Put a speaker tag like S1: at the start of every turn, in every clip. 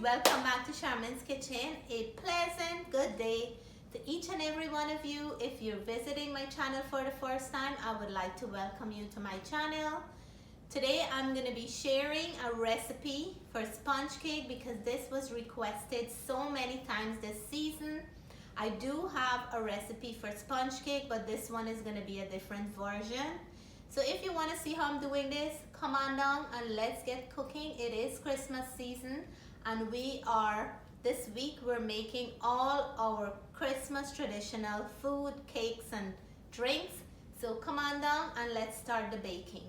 S1: Welcome back to Charmin's Kitchen. A pleasant good day to each and every one of you. If you're visiting my channel for the first time, I would like to welcome you to my channel. Today I'm going to be sharing a recipe for sponge cake because this was requested so many times this season. I do have a recipe for sponge cake, but this one is going to be a different version. So if you want to see how I'm doing this, come on down and let's get cooking. It is Christmas season and this week we're making all our Christmas traditional food, cakes and drinks. So come on down and let's start the baking.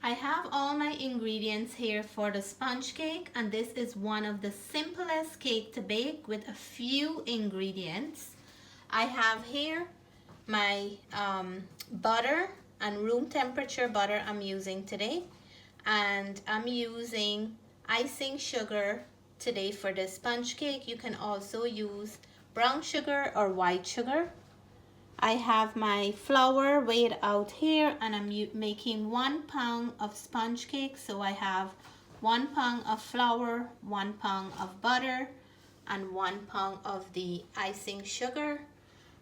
S1: I have all my ingredients here for the sponge cake, and this is one of the simplest cake to bake with a few ingredients. I have here my butter and room temperature butter I'm using today, and I'm using icing sugar today for the sponge cake. You can also use brown sugar or white sugar. I have my flour weighed out here, and I'm making 1 pound of sponge cake. So I have 1 pound of flour, 1 pound of butter, and 1 pound of the icing sugar.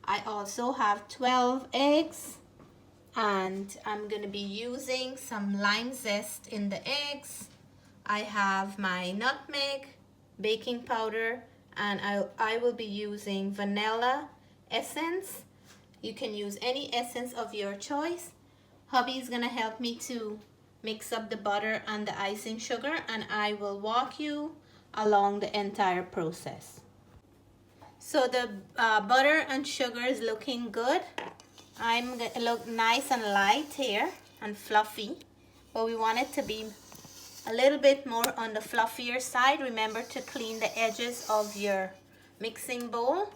S1: I also have 12 eggs, and I'm going to be using some lime zest in the eggs. I have my nutmeg, baking powder, and I will be using vanilla essence. You can use any essence of your choice. Hubby is going to help me to mix up the butter and the icing sugar, and I will walk you along the entire process. So the butter and sugar is looking good. I'm going to look nice and light here and fluffy, but we want it to be a little bit more on the fluffier side. Remember to clean the edges of your mixing bowl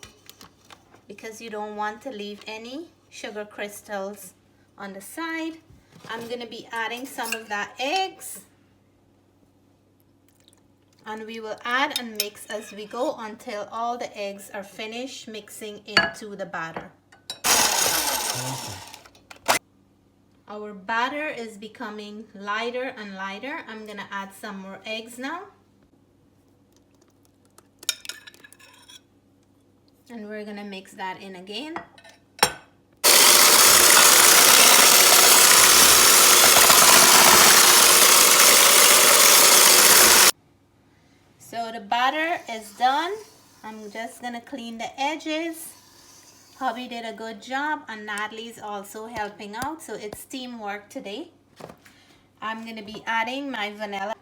S1: because you don't want to leave any sugar crystals on the side. I'm going to be adding some of that eggs, and we will add and mix as we go until all the eggs are finished mixing into the batter. Our batter is becoming lighter and lighter. I'm going to add some more eggs now. And we're going to mix that in again. So the batter is done. I'm just going to clean the edges. Hubby did a good job, and Natalie's also helping out, so it's teamwork today. I'm going to be adding my vanilla,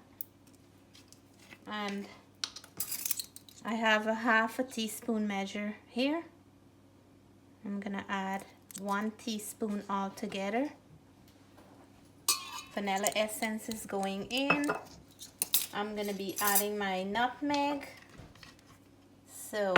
S1: and I have a half a teaspoon measure here. I'm going to add 1 teaspoon altogether. Vanilla essence is going in. I'm going to be adding my nutmeg. So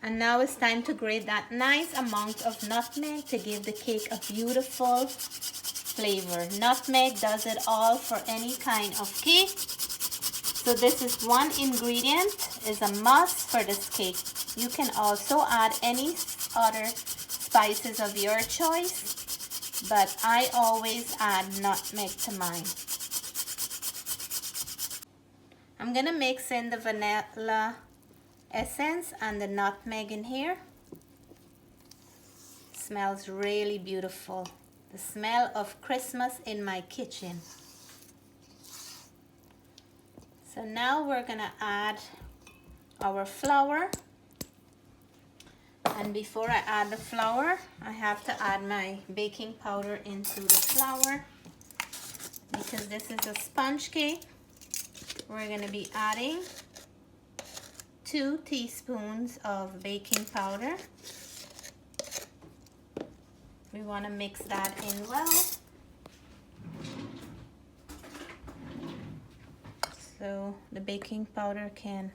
S1: and now it's time to grate that nice amount of nutmeg to give the cake a beautiful flavor. Nutmeg does it all for any kind of cake. So this is one ingredient, is a must for this cake. You can also add any other spices of your choice, but I always add nutmeg to mine. I'm gonna mix in the vanilla essence and the nutmeg in here. Smells really beautiful. The smell of Christmas in my kitchen. So now we're gonna add our flour, and before I add the flour, I have to add my baking powder into the flour because this is a sponge cake. We're gonna be adding 2 teaspoons of baking powder. We want to mix that in well. So the baking powder can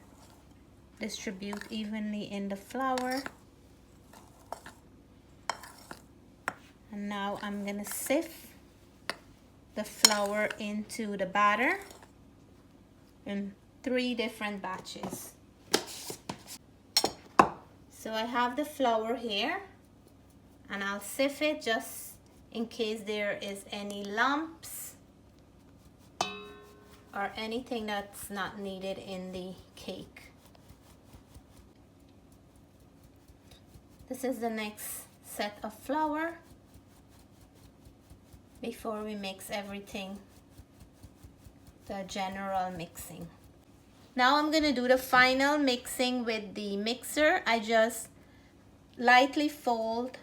S1: distribute evenly in the flour. And now I'm going to sift the flour into the batter in 3 different batches. So I have the flour here, and I'll sift it just in case there is any lumps or anything that's not needed in the cake. This is the next set of flour before we mix everything, the general mixing. Now I'm gonna do the final mixing with the mixer. I just lightly fold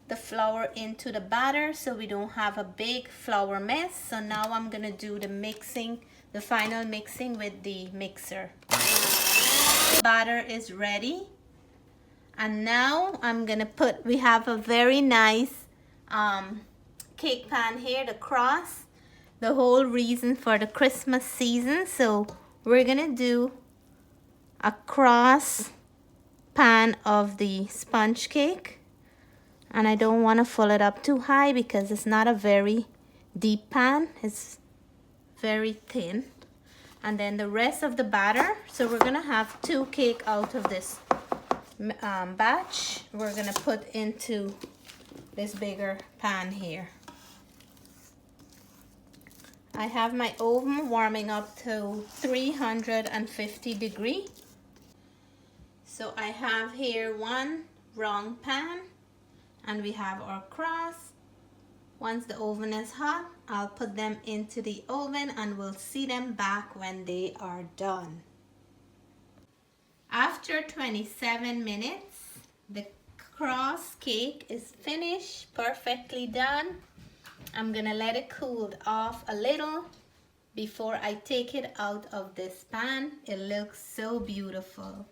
S1: the flour into the batter so we don't have a big flour mess. So now I'm gonna do the mixing, the final mixing with the mixer. The batter is ready. And now I'm gonna put, we have a very nice cake pan here, the cross, the whole reason for the Christmas season. So we're gonna do a cross pan of the sponge cake. And I don't wanna fill it up too high because it's not a very deep pan, it's very thin. And then the rest of the batter, so we're gonna have 2 cake out of this batch. We're gonna put into this bigger pan here. I have my oven warming up to 350 degrees. So I have here 1 round pan and we have our cross. Once the oven is hot, I'll put them into the oven and we'll see them back when they are done. After 27 minutes, the cross cake is finished, perfectly done. I'm gonna let it cool off a little before I take it out of this pan. It looks so beautiful.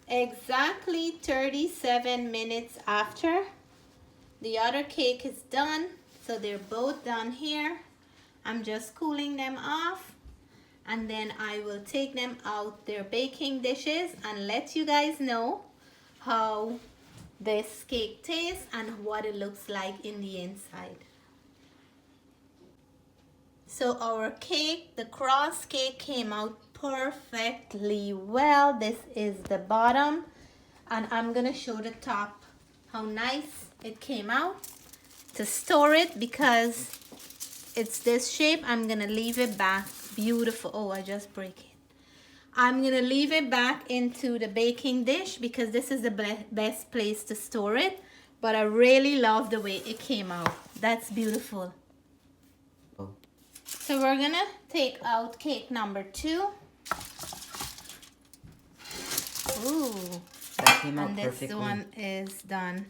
S1: Exactly 37 minutes after, the other cake is done. So they're both done here. I'm just cooling them off. And then I will take them out their baking dishes and let you guys know how this cake tastes and what it looks like in the inside. So our cake, the cross cake, came out perfectly well. This is the bottom and I'm gonna show the top how nice it came out. To store it, because it's this shape, I'm gonna leave it back. Beautiful. Oh, I just break it. I'm gonna leave it back into the baking dish because this is the best place to store it. But I really love the way it came out. That's beautiful. Oh. So we're gonna take out cake number 2. Ooh.
S2: That came out
S1: and
S2: perfectly.
S1: This one is done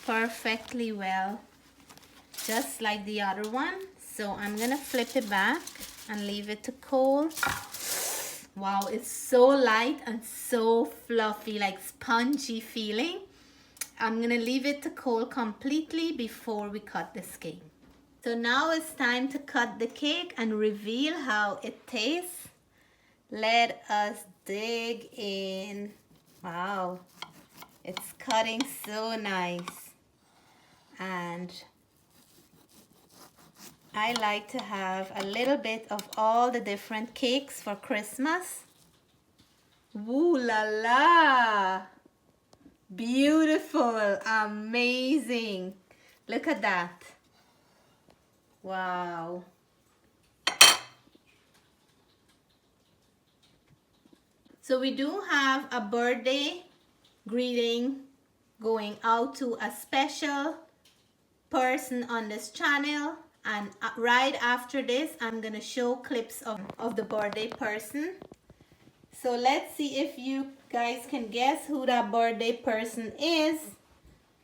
S1: perfectly well, just like the other one. So I'm gonna flip it back and leave it to cool. Wow, it's so light and so fluffy, like spongy feeling. I'm gonna leave it to cool completely before we cut this cake. So now it's time to cut the cake and reveal how it tastes. Let us dig in. Wow, it's cutting so nice. And I like to have a little bit of all the different cakes for Christmas. Woo la la! Beautiful, amazing. Look at that. Wow. So we do have a birthday greeting going out to a special person on this channel. And right after this, I'm gonna show clips of the birthday person. So let's see if you guys can guess who that birthday person is.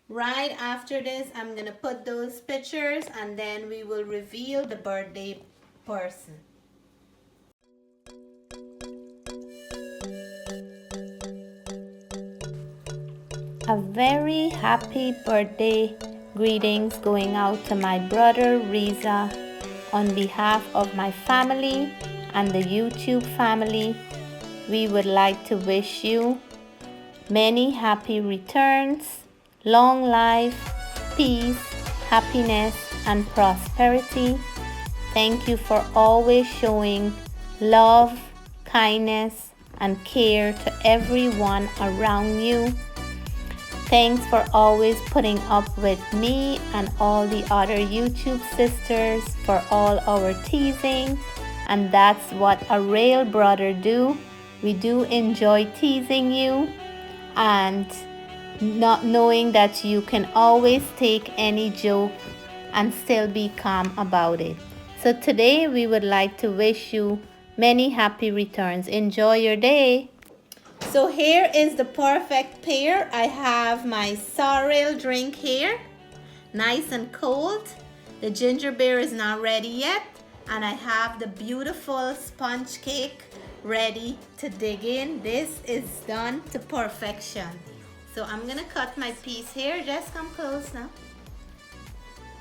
S1: Right after this, I'm gonna put those pictures and then we will reveal the birthday person. A very happy birthday greetings going out to my brother Riza on behalf of my family and the YouTube family. We would like to wish you many happy returns, long life, peace, happiness, and prosperity. Thank you for always showing love, kindness, and care to everyone around you. Thanks for always putting up with me and all the other YouTube sisters for all our teasing. And that's what a real brother do. We do enjoy teasing you and not knowing that you can always take any joke and still be calm about it. So today we would like to wish you many happy returns. Enjoy your day. So here is the perfect pair. I have my sorrel drink here, nice and cold. The ginger beer is not ready yet. And I have the beautiful sponge cake ready to dig in. This is done to perfection. So I'm gonna cut my piece here. Just come close now.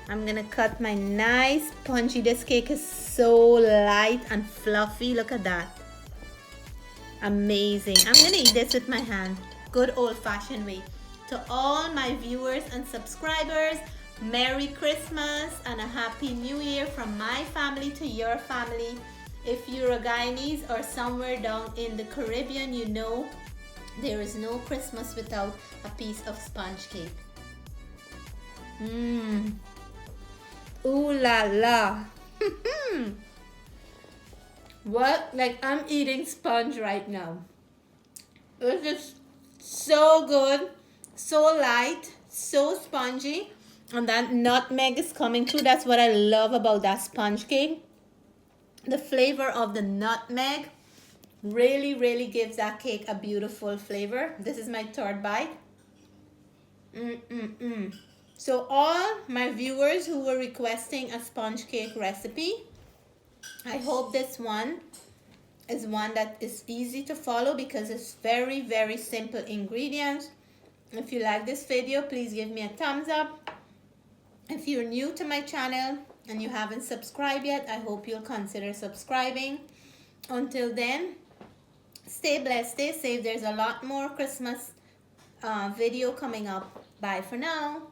S1: I'm gonna cut my nice spongy. This cake is so light and fluffy. Look at that. Amazing. I'm gonna eat this with my hand. Good old-fashioned way. To all my viewers and subscribers, Merry Christmas and a Happy New Year from my family to your family. If you're a Guyanese or somewhere down in the Caribbean, you know there is no Christmas without a piece of sponge cake. Ooh la la. What? Like I'm eating sponge right now. This is so good, so light, so spongy. And that nutmeg is coming through. That's what I love about that sponge cake. The flavor of the nutmeg really gives that cake a beautiful flavor. This is my third bite. So all my viewers who were requesting a sponge cake recipe, I hope this one is one that is easy to follow because it's very simple ingredients. If you like this video, please give me a thumbs up. If you're new to my channel and you haven't subscribed yet, I hope you'll consider subscribing. Until then, stay blessed, stay safe. There's a lot more Christmas video coming up. Bye for now.